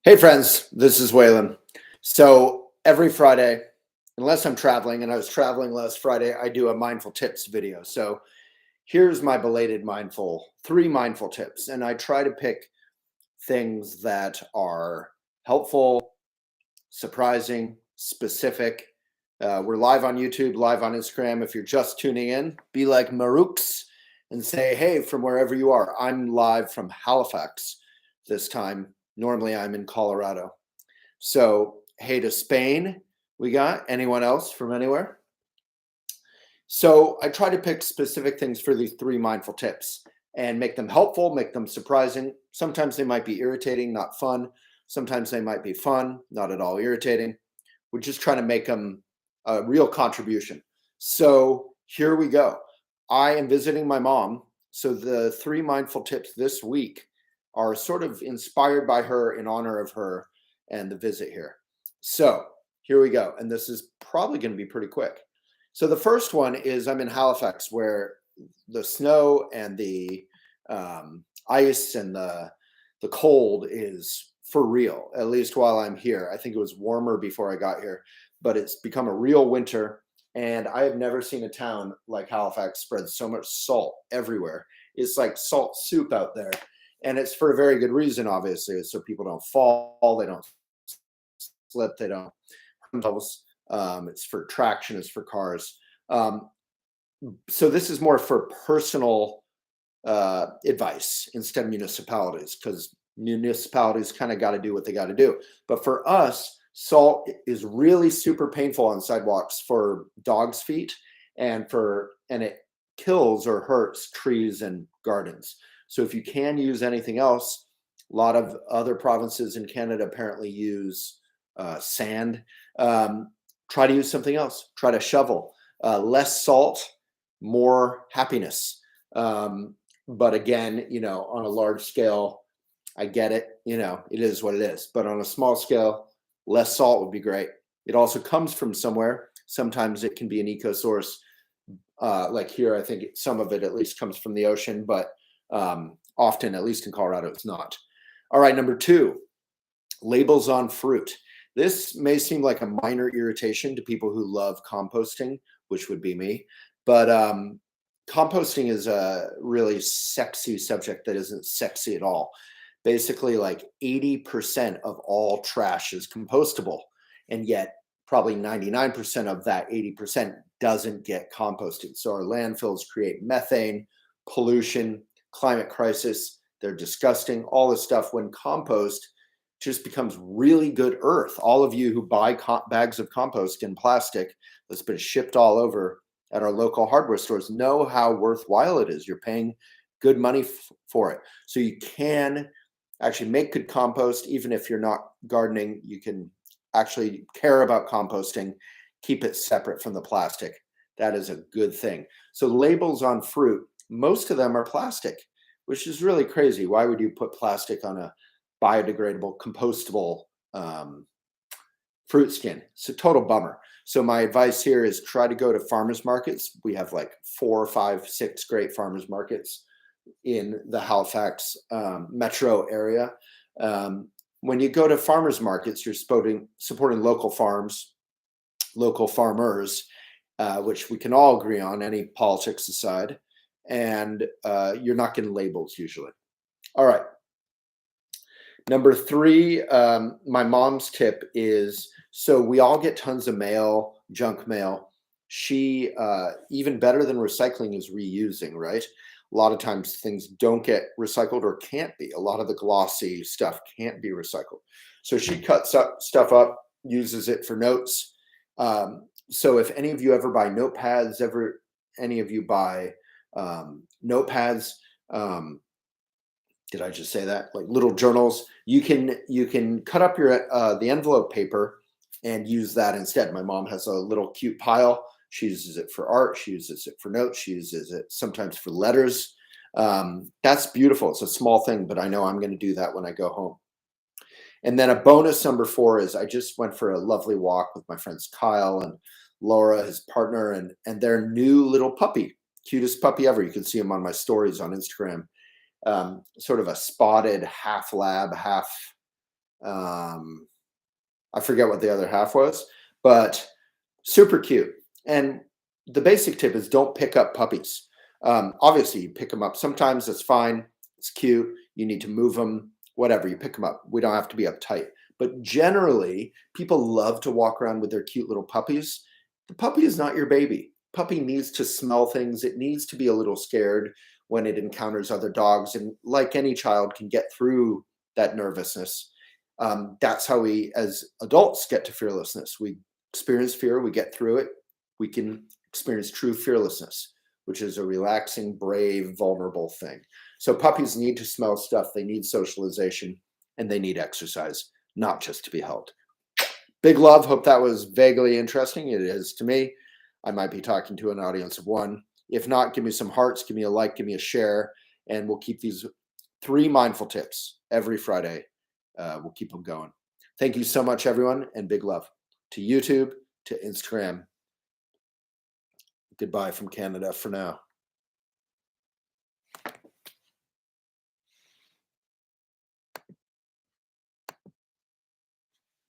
Hey friends, this is Waylon. So every Friday, unless I'm traveling, and I was traveling last Friday, I do a mindful tips video. So here's my belated three mindful tips. And I try to pick things that are helpful, surprising, specific. We're live on YouTube, live on Instagram. If you're just tuning in, be like Marooks and say, hey, from wherever you are. I'm live from Halifax this time. Normally I'm in Colorado. So, hey to Spain, we got anyone else from anywhere? So, I try to pick specific things for these three mindful tips and make them helpful, make them surprising. Sometimes they might be irritating, not fun. Sometimes they might be fun, not at all irritating. We're just trying to make them a real contribution. So, here we go. I am visiting my mom. So, the three mindful tips this week are sort of inspired by her in honor of her and the visit here. So here we go. And this is probably going to be pretty quick. So the first one is I'm in Halifax where the snow and the ice and the cold is for real, at least while I'm here. I think it was warmer before I got here, but it's become a real winter. And I have never seen a town like Halifax spread so much salt everywhere. It's like salt soup out there. And it's for a very good reason, obviously, so people don't fall, they don't slip, they don't hurt themselves. It's for traction, it's for cars. So this is more for personal advice instead of municipalities, because municipalities kind of got to do what they got to do. But for us, salt is really super painful on sidewalks for dogs' feet, and it kills or hurts trees and gardens. So if you can use anything else, a lot of other provinces in Canada apparently use sand. Try to use something else. Try to shovel. Less salt, more happiness. But again, on a large scale, I get it. It is what it is. But on a small scale, less salt would be great. It also comes from somewhere. Sometimes it can be an eco source. Like here, I think some of it at least comes from the ocean, but often, at least in Colorado, it's not. All right, number two, labels on fruit. This may seem like a minor irritation to people who love composting, which would be me, but composting is a really sexy subject that isn't sexy at all. Basically, like 80% of all trash is compostable, and yet probably 99% of that 80% doesn't get composted. So our landfills create methane, pollution, climate crisis. They're disgusting. All this stuff, when compost, just becomes really good earth. All of you who buy bags of compost in plastic that's been shipped all over at our local hardware stores know how worthwhile it is. You're paying good money for it. So you can actually make good compost. Even if you're not gardening, you can actually care about composting, keep it separate from the plastic. That is a good thing. So labels on fruit, most of them are plastic, which is really crazy. Why would you put plastic on a biodegradable, compostable fruit skin? It's a total bummer. So my advice here is try to go to farmers markets. We have like 4, 5, 6 great farmers markets in the Halifax metro area. When you go to farmers markets, you're supporting local farms, local farmers, which we can all agree on, any politics aside. And you're not getting labels usually. All right. Number three, my mom's tip is, so we all get tons of mail, junk mail. She, even better than recycling, is reusing, right? A lot of times things don't get recycled or can't be. A lot of the glossy stuff can't be recycled. So she cuts up stuff up, uses it for notes. So if any of you ever buy notepads, any of you buy notepads, did I just say that? Like little journals, you can cut up your the envelope paper and use that instead. My mom has a little cute pile. She uses it for art. She uses it for notes. She uses it sometimes for letters. That's beautiful. It's a small thing, but I know I'm going to do that when I go home. And then a bonus number 4 is I just went for a lovely walk with my friends Kyle and Laura, his partner, and their new little puppy, cutest puppy ever. You can see him on my stories on Instagram. Sort of a spotted half lab, half I forget what the other half was, but super cute. And the basic tip is don't pick up puppies. Obviously, you pick them up. Sometimes it's fine. It's cute. You need to move them, whatever. You pick them up. We don't have to be uptight. But generally, people love to walk around with their cute little puppies. The puppy is not your baby. Puppy needs to smell things. It needs to be a little scared when it encounters other dogs. And like any child can get through that nervousness. That's how we, as adults, get to fearlessness. We experience fear. We get through it. We can experience true fearlessness, which is a relaxing, brave, vulnerable thing. So puppies need to smell stuff. They need socialization and they need exercise, not just to be held. Big love. Hope that was vaguely interesting. It is to me. I might be talking to an audience of one. If not, give me some hearts, give me a like, give me a share, and we'll keep these 3 mindful tips every Friday. We'll keep them going. Thank you so much, everyone, and big love to YouTube, to Instagram. Goodbye from Canada for now.